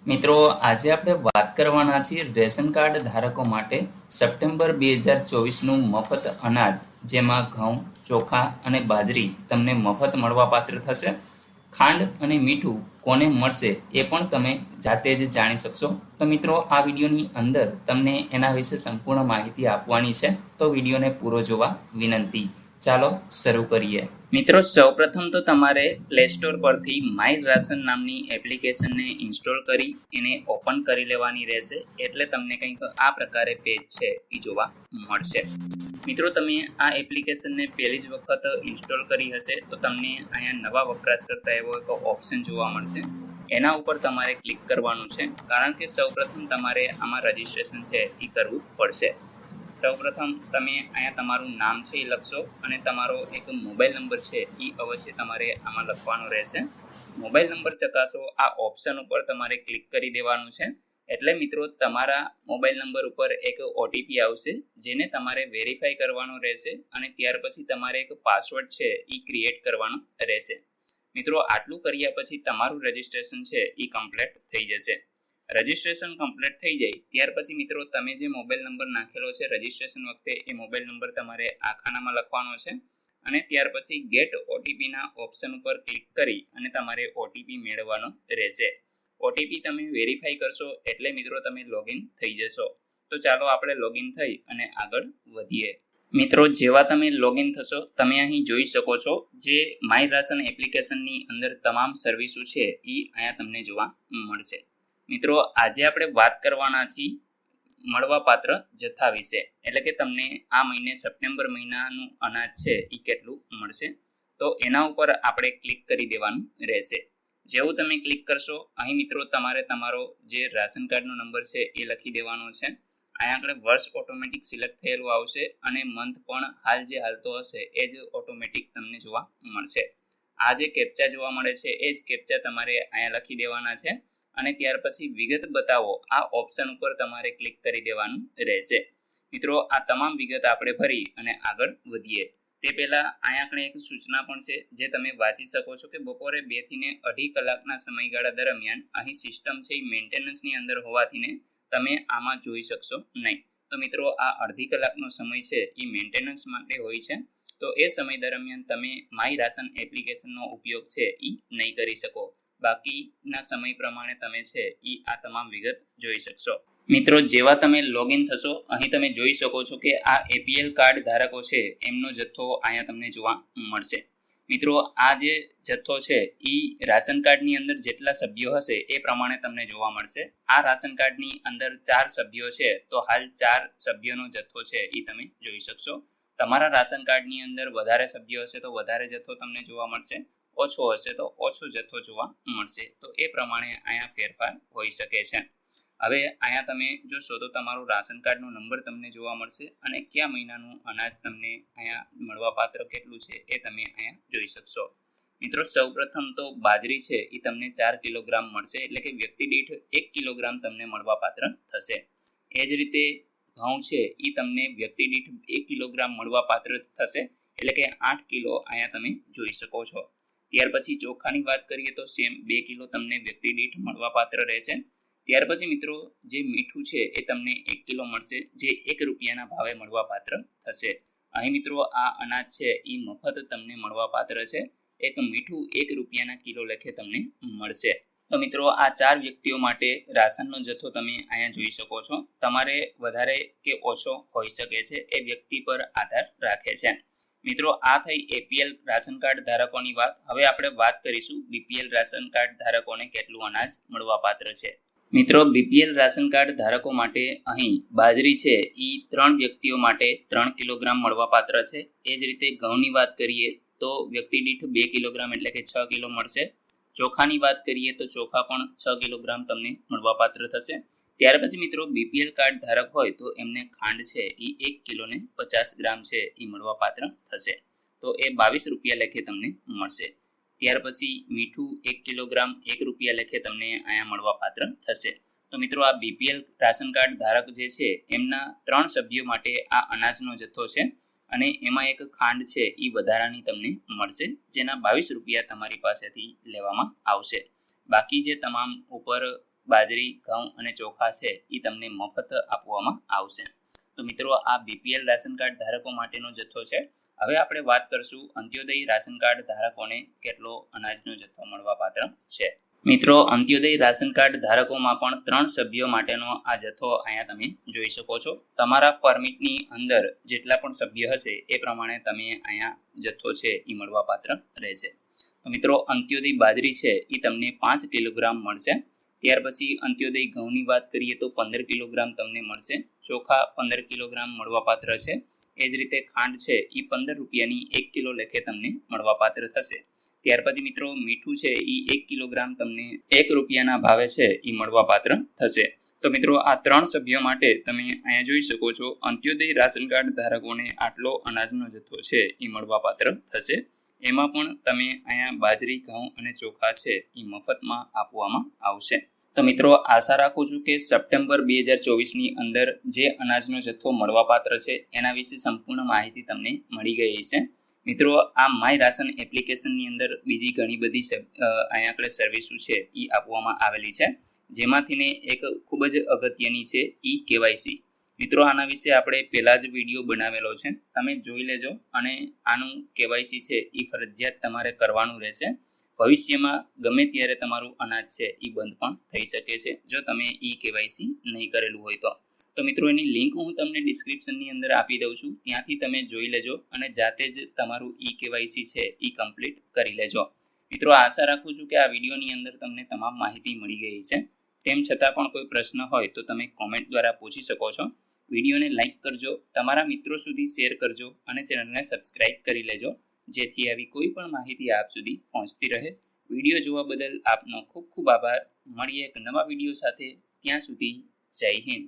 મિત્રો આજે આપણે વાત કરવાના છીએ રેશન કાર્ડ ધારકો માટે સપ્ટેમ્બર 2024નું મફત અનાજ જેમાં ઘઉં, ચોખા અને બાજરી તમને મફત મળવાપાત્ર થશે. ખાંડ અને મીઠું કોને મળશે એ પણ તમે જાતે જ જાણી શકશો. તો મિત્રો આ વિડીયોની અંદર તમને એના વિશે સંપૂર્ણ માહિતી આપવાની છે, તો વિડીયોને પૂરો જોવા વિનંતી. ચાલો શરૂ કરીએ. મિત્રો સૌપ્રથમ તો તમારે પ્લે સ્ટોર પરથી માય રાશન નામની એપ્લિકેશનને ઇન્સ્ટોલ કરી એને ઓપન કરી લેવાની રહેશે. એટલે તમને કંઈક આ પ્રકારે પેજ છે એ જોવા મળશે. મિત્રો તમે આ એપ્લિકેશનને પહેલી જ વખત ઇન્સ્ટોલ કરી હશે તો તમને અહીંયા નવા વપરાશકર્તા એવો એક ઓપ્શન જોવા મળશે. એના ઉપર તમારે ક્લિક કરવાનું છે, કારણ કે સૌપ્રથમ તમારે આમાં રજિસ્ટ્રેશન છે એ કરવું પડશે. સૌપ્રથમ તમે અહીંયા તમારું નામ છે એ લખશો અને તમારો એક મોબાઈલ નંબર છે એ અવશ્ય તમારે આમાં લખવાનો રહેશે. મોબાઈલ નંબર ચકાસો આ ઓપ્શન ઉપર તમારે ક્લિક કરી દેવાનું છે. એટલે મિત્રો તમારા મોબાઈલ નંબર ઉપર એક ઓટીપી આવશે, જેને તમારે વેરીફાઈ કરવાનો રહેશે અને ત્યાર પછી તમારે એક પાસવર્ડ છે એ ક્રિએટ કરવાનો રહેશે. મિત્રો આટલું કર્યા પછી તમારું રજિસ્ટ્રેશન છે એ કમ્પ્લીટ થઈ જશે. રજિસ્ટ્રેશન કમ્પ્લીટ થઈ જાય ત્યાર પછી મિત્રો તમે જે મોબાઈલ નંબર નાખેલો છે રજિસ્ટ્રેશન વખતે એ મોબાઈલ નંબર તમારે આ ખાનામાં લખવાનો છે અને ત્યાર પછી ગેટ ઓટીપીના ઓપ્શન ઉપર ક્લિક કરી અને તમારે ઓટીપી મેળવવાનો રહેશે. ઓટીપી તમે વેરીફાઈ કરશો એટલે મિત્રો તમે લોગિન થઈ જશો. તો ચાલો આપણે લોગિન થઈ અને આગળ વધીએ. મિત્રો જેવા તમે લોગિન થશો તમે અહીં જોઈ શકો છો જે માય રાશન એપ્લિકેશનની અંદર તમામ સર્વિસો છે એ અહીંયા તમને જોવા મળશે. મિત્રો આજે આપણે વાત કરવાના છીએ મળવાપાત્ર જથ્થા વિશે, એટલે કે તમને આ મહિને સપ્ટેમ્બર મહિનાનું અનાજ છે એ કેટલું મળશે. તો એના ઉપર આપણે ક્લિક કરી દેવાનું રહેશે. જેવું તમે ક્લિક કરશો અહીં મિત્રો તમારે તમારો જે રાશન કાર્ડનો નંબર છે એ લખી દેવાનો છે. અહીંયા આપણે વર્ષ ઓટોમેટિક સિલેક્ટ થયેલું આવશે અને મંથ પણ હાલ જે હાલતો હશે એ જ ઓટોમેટિક તમને જોવા મળશે. આ જે કેપ્ચા જોવા મળે છે એ જ કેપ્ચા તમારે અહીંયા લખી દેવાના છે અને ત્યાર પછી વિગત બતાવો આ ઓપ્શન ઉપર તમારે ક્લિક કરી દેવાનું રહેશે. મિત્રો આ તમામ વિગત આપણે ભરી અને આગળ વધીએ તે પહેલા અહીંયા આપણે એક સૂચના પણ છે જે તમે વાંચી શકો છો કે બપોરે 2 થી 2.5 કલાકના સમયગાળા દરમિયાન અહીં સિસ્ટમ છે એ મેન્ટેનન્સની અંદર હોવાથી તમે આમાં જોઈ શકશો નહીં. તો મિત્રો આ અડધી કલાકનો સમય છે એ મેન્ટેનન્સ માટે હોય છે. તો એ સમય દરમિયાન તમે માય રાશન એપ્લિકેશનનો ઉપયોગ છે એ નહીં કરી શકો. બાકીના સમય પ્રમાણે તમે છે એ આ તમામ વિગત જોઈ શકશો. મિત્રો જેવા તમે લોગિન થશો અહીં તમે જોઈ શકો છો કે આ એપીએલ કાર્ડ ધારકો છે એમનો જથ્થો અહીંયા તમને જોવા મળશે. મિત્રો આ જે જથ્થો છે એ રાશન કાર્ડની અંદર જેટલા સભ્યો હશે એ પ્રમાણે તમને જોવા મળશે. આ રાશન કાર્ડની અંદર 4 સભ્યો છે તો હાલ 4 સભ્યોનો જથ્થો છે એ તમે જોઈ શકશો. તમારા રાશન કાર્ડની અંદર વધારે સભ્યો હશે તો વધારે જથ્થો તમને જોવા મળશે, ઓછો હશે તો ઓછો જથ્થો જોવા મળશે. તો એ પ્રમાણે અહીંયા ફેરફાર હોઈ શકે છે. હવે અહીંયા તમે જોશો તો તમારું રાશન કાર્ડનો નંબર તમને જોવા મળશે અને કયા મહિનાનું અનાજ તમને અહીંયા મળવાપાત્ર કેટલું છે એ તમે અહીંયા જોઈ શકશો. મિત્રો સૌપ્રથમ તો બાજરી છે એ તમને 4 કિલોગ્રામ મળશે, એટલે કે વ્યક્તિ દીઠ 1 કિલોગ્રામ તમને મળવાપાત્ર થશે. એ જ રીતે ઘઉં છે એ તમને વ્યક્તિ દીઠ 1 કિલોગ્રામ મળવાપાત્ર થશે, એટલે કે 8 કિલો અહીંયા તમે જોઈ શકો છો. ત્યાર પછી ચોખાની વાત કરીએ તો સેમ 2 કિલો તમને વ્યક્તિ દીઠ મળવાપાત્ર રહેશે. ત્યાર પછી મિત્રો જે મીઠું છે એ તમને 1 કિલો મળશે, જે 1 રૂપિયાના ભાવે મળવાપાત્ર થશે. અહીં મિત્રો આ અનાજ છે એ મફત તમને મળવાપાત્ર છે. એક મીઠું 1 રૂપિયાના કિલો લેખે તમને મળશે. તો મિત્રો આ 4 વ્યક્તિઓ માટે રાશનનો જથ્થો તમે અહીંયા જોઈ શકો છો. તમારે વધારે કે ઓછો હોઈ શકે છે, એ વ્યક્તિ પર આધાર રાખે છે. મિત્રો આ થઈ એપીએલ રાશન કાર્ડ ધારકોની વાત. હવે આપણે વાત કરીશું બીપીએલ રાશન કાર્ડ ધારકોને કેટલું અનાજ મળવાપાત્ર છે. મિત્રો બીપીએલ રાશન કાર્ડ ધારકો માટે અહીં બાજરી છે એ 3 વ્યક્તિઓ માટે 3 કિલોગ્રામ મળવાપાત્ર છે. એ જ રીતે ઘઉંની વાત કરીએ તો વ્યક્તિ દીઠ 2 કિલોગ્રામ એટલે કે 6 કિલો મળશે. ચોખાની વાત કરીએ તો ચોખા પણ 6 કિલોગ્રામ તમને મળવાપાત્ર થશે. ત્યાર પછી મિત્રો બીપીએલ કાર્ડ ધારક હોય તો એમને ખાંડ છે એ 1 કિલો ને 50 ગ્રામ છે એ મળવાપાત્ર થશે. તો એ 22 રૂપિયા લેખે તમને મળશે. ત્યાર પછી મીઠું 1 કિલોગ્રામ 1 રૂપિયા લેખે તમને અહીંયા મળવાપાત્ર થશે. તો મિત્રો આ બીપીએલ રાશન કાર્ડ ધારક જે છે એમના 3 સભ્યો માટે આ અનાજનો જથ્થો છે અને એમાં એક ખાંડ છે એ વધારાની તમને મળશે, જેના 22 રૂપિયા તમારી પાસેથી લેવામાં આવશે. બાકી જે તમામ ઉપર બાજરી, ઘઉં અને ચોખા છે એ તમને મફત આપવામાં આવશે. તો મિત્રો આ બીપીએલ રાશન કાર્ડ ધારકો માટેનો જથ્થો છે. હવે આપણે વાત કરશું અંત્યોદય રાશન કાર્ડ ધારકોને કેટલો અનાજનો જથ્થો મળવાપાત્ર છે. મિત્રો અંત્યોદય રાશન કાર્ડ ધારકોમાં પણ 3 સભ્યો માટેનો આ જથ્થો અહીંયા તમે જોઈ શકો છો. તમારા પરમિટની અંદર જેટલા પણ સભ્ય હશે એ પ્રમાણે તમે અહીંયા જથ્થો છે એ મળવાપાત્ર રહેશે. તો મિત્રો અંત્યોદય બાજરી છે એ તમને 5 કિલોગ્રામ મળશે. ત્યાર પછી અંત્યોદય ઘઉંની વાત કરીએ તો 15 કિલોગ્રામ તમને મળશે. ચોખા 15 કિલોગ્રામ મળવાપાત્ર છે. એ જ રીતે ખાંડ છે એ 15 રૂપિયાની 1 કિલો લેખે તમને મળવાપાત્ર થશે. ત્યાર પછી મિત્રો મીઠું છે એ 1 કિલોગ્રામ તમને 1 રૂપિયાના ભાવે છે એ મળવાપાત્ર થશે. તો મિત્રો આ 3 સભ્યો માટે તમે અહીંયા જોઈ શકો છો અંત્યોદય રાશન કાર્ડ ધારકોને આટલો અનાજનો જથ્થો છે એ મળવાપાત્ર થશે. એમાં પણ તમે અહીંયા બાજરી, ઘઉં અને ચોખા છે એ મફતમાં આપવામાં આવશે. તો મિત્રો આશા રાખું છું કે સપ્ટેમ્બર 2024ની અંદર જે અનાજનો જથ્થો મળવાપાત્ર છે એના વિશે સંપૂર્ણ માહિતી તમને મળી ગઈ હશે. મિત્રો આ માય રાશન એપ્લિકેશનની અંદર બીજી ઘણી બધી અહીંયા આગળ સર્વિસો છે એ આપવામાં આવેલી છે, જેમાંથીને એક ખૂબ જ અગત્યની છે KYC. મિત્રો આના વિશે આપણે પહેલા જ વિડીયો બનાવેલો છે, તમે જોઈ લેજો. અને આનું KYC છે એ ફરજિયાત તમારે કરવાનું રહેશે. ભવિષ્યમાં ગમે ત્યારે તમારું અનાજ છે એ બંધ પણ થઈ શકે છે જો તમે KYC નહીં કરેલું હોય તો. તો મિત્રો એની લિંક હું તમને ડિસ્ક્રિપ્શનની અંદર આપી દઉં છું, ત્યાંથી તમે જોઈ લેજો અને જાતે જ તમારું KYC છે એ કમ્પ્લીટ કરી લેજો. મિત્રો આશા રાખું છું કે આ વિડીયોની અંદર તમને તમામ માહિતી મળી ગઈ છે. તેમ છતાં પણ કોઈ પ્રશ્ન હોય તો તમે કોમેન્ટ દ્વારા પૂછી શકો છો. વિડીયોને લાઈક કરજો, તમારા મિત્રો સુધી શેર કરજો અને ચેનલને સબસ્ક્રાઇબ કરી લેજો, જેથી આવી કોઈ પણ માહિતી આપ સુધી પહોંચતી રહે. વિડીયો જોવા બદલ આપનો ખૂબ ખૂબ આભાર. મળીએ એક નવા વિડીયો સાથે. ત્યાં સુધી જય હિન્દ.